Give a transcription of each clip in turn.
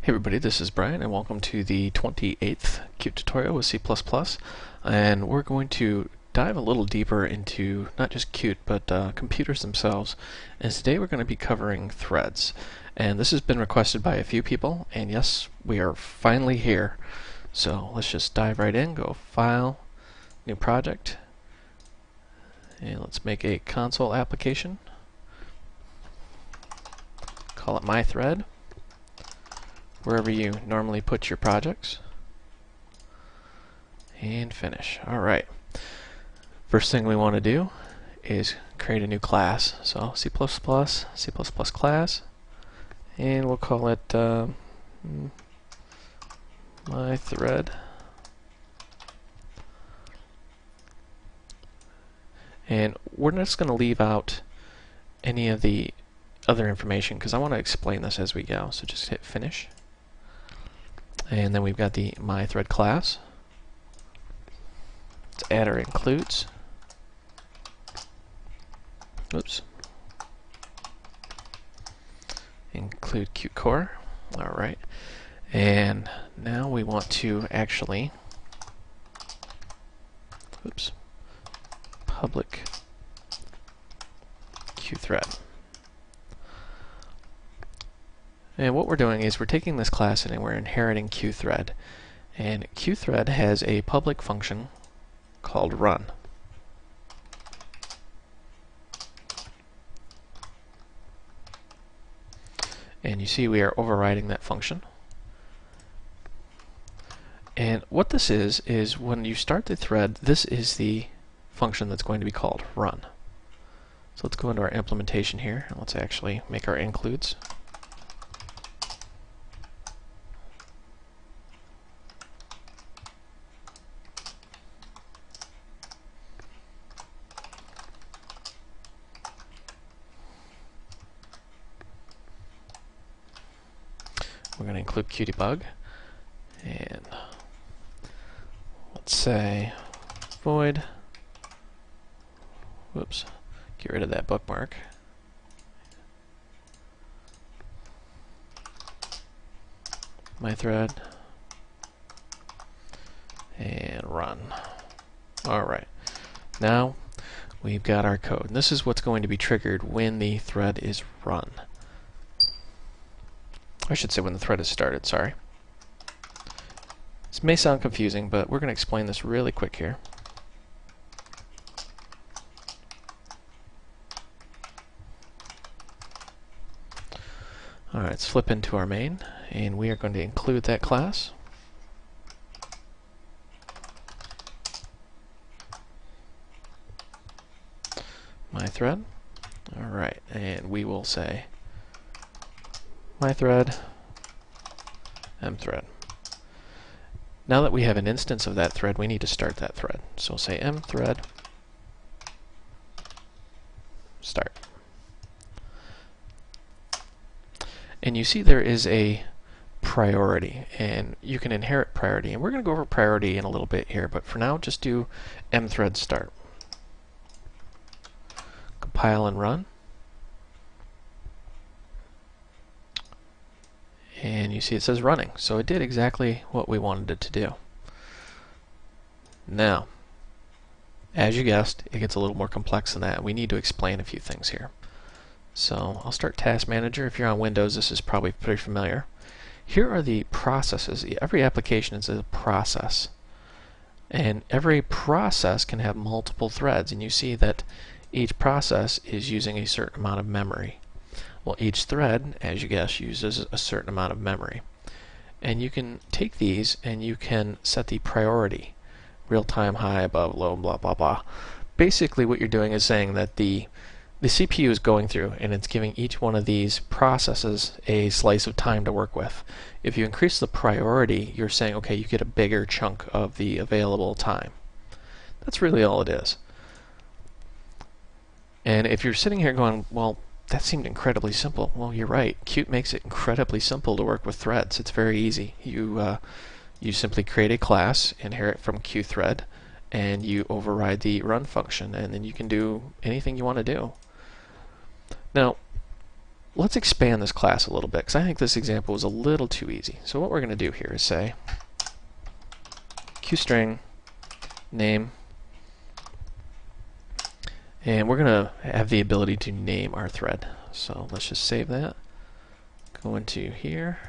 Hey everybody, this is Brian and welcome to the 28th Qt tutorial with C++, and we're going to dive a little deeper into not just Qt but computers themselves. And today we're going to be covering threads, and this has been requested by a few people, and yes, we are finally here. So let's just dive right in, go File, New Project, and let's make a console application. Call it My Thread, wherever you normally put your projects, and finish. Alright, first thing we want to do is create a new class. So C++, C++ class, and we'll call it My Thread. And we're just going to leave out any of the other information because I want to explain this as we go. So just hit finish. And then we've got the MyThread class. Let's add our includes. Oops. Include Qt core. Alright. And now we want to actually public QThread. And what we're doing is we're taking this class and we're inheriting QThread. And QThread has a public function called run. And you see we are overriding that function. And what this is when you start the thread, this is the function that's going to be called run. So let's go into our implementation here and let's actually make our includes. We're going to include Qdebug, and let's say void, whoops, get rid of that bookmark, my thread, and run. Alright, now we've got our code. And this is what's going to be triggered when the thread is run. I should say when the thread is started, sorry. This may sound confusing, but we're going to explain this really quick here. Alright, let's flip into our main, and we are going to include that class. My thread. Alright, and we will say my thread, mthread. Now that we have an instance of that thread, we need to start that thread. So we'll say mthread start. And you see there is a priority, and you can inherit priority. And we're going to go over priority in a little bit here, but for now, just do mthread start. Compile and run. And you see it says running, so it did exactly what we wanted it to do. Now, as you guessed, it gets a little more complex than that. We need to explain a few things here. So I'll start Task Manager. If you're on Windows, this is probably pretty familiar. Here are the processes. Every application is a process, and every process can have multiple threads, and you see that each process is using a certain amount of memory. Well, each thread, as you guess, uses a certain amount of memory. And you can take these and you can set the priority. Real-time, high, above, low, blah, blah, blah. Basically what you're doing is saying that the CPU is going through and it's giving each one of these processes a slice of time to work with. If you increase the priority, you're saying, okay, you get a bigger chunk of the available time. That's really all it is. And if you're sitting here going, well, that seemed incredibly simple. Well, you're right. Qt makes it incredibly simple to work with threads. It's very easy. You simply create a class, inherit from QThread, and you override the run function, and then you can do anything you want to do. Now, let's expand this class a little bit, because I think this example was a little too easy. So what we're going to do here is say QString name, and we're going to have the ability to name our thread. So let's just save that. Go into here,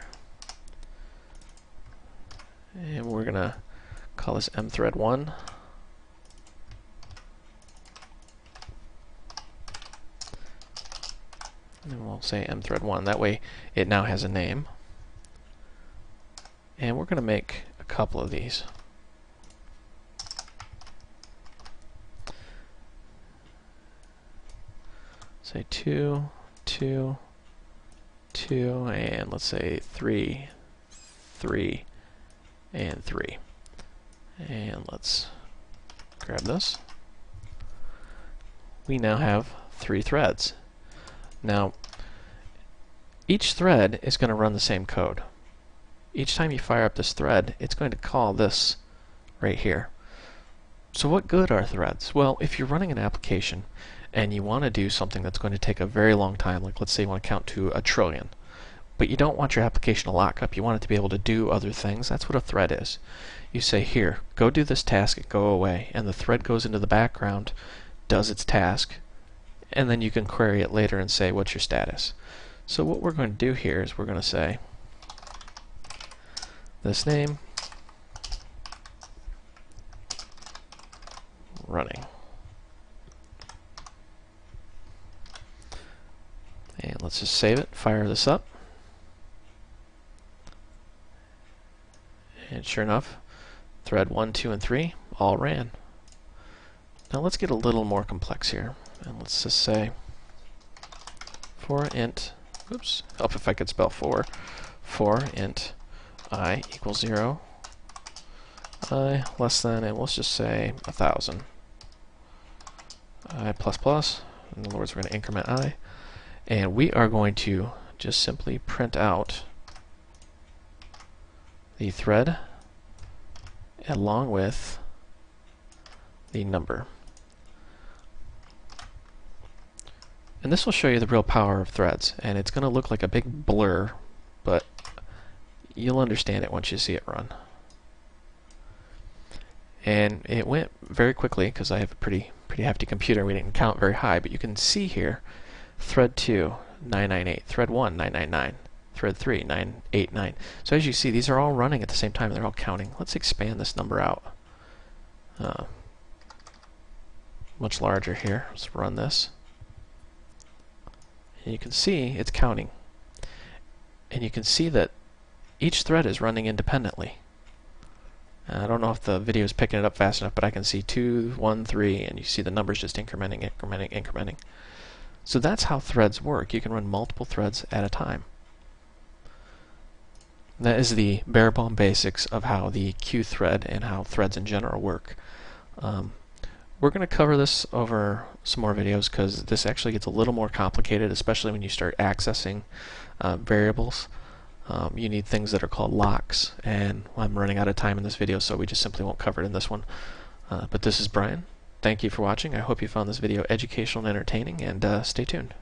and we're going to call this mthread1. And we'll say mthread1. That way it now has a name. And we're going to make a couple of these. Say 2, 2, 2, and let's say 3, 3, and 3. And let's grab this. We now have 3 threads. Now, each thread is going to run the same code. Each time you fire up this thread, it's going to call this right here. So what good are threads? Well, if you're running an application and you want to do something that's going to take a very long time, like let's say you want to count to 1 trillion, but you don't want your application to lock up, you want it to be able to do other things, that's what a thread is. You say, here, go do this task and go away, and the thread goes into the background, does its task, and then you can query it later and say, what's your status? So what we're going to do here is we're going to say this name running. And let's just save it, fire this up. And sure enough, thread 1, 2, and 3 all ran. Now let's get a little more complex here. And let's just say for int, oops, help if I could spell for int I equals 0, I less than, and let's just say 1,000. I plus plus, in other words, we're going to increment I. And we are going to just simply print out the thread along with the number. And this will show you the real power of threads, and it's going to look like a big blur, but you'll understand it once you see it run. And it went very quickly because I have a pretty hefty computer. We didn't count very high, but you can see here thread 2, 998, thread 1, 999, thread 3, 989. So as you see, these are all running at the same time. They're all counting. Let's expand this number out. Much larger here. Let's run this. And you can see it's counting. And you can see that each thread is running independently. I don't know if the video is picking it up fast enough, but I can see 2, 1, 3, and you see the numbers just incrementing, incrementing, incrementing. So that's how threads work. You can run multiple threads at a time. That is the bare bone basics of how the QThread and how threads in general work. We're going to cover this over some more videos because this actually gets a little more complicated, especially when you start accessing variables. You need things that are called locks, and I'm running out of time in this video, so we just simply won't cover it in this one. But this is Brian. Thank you for watching. I hope you found this video educational and entertaining, and stay tuned.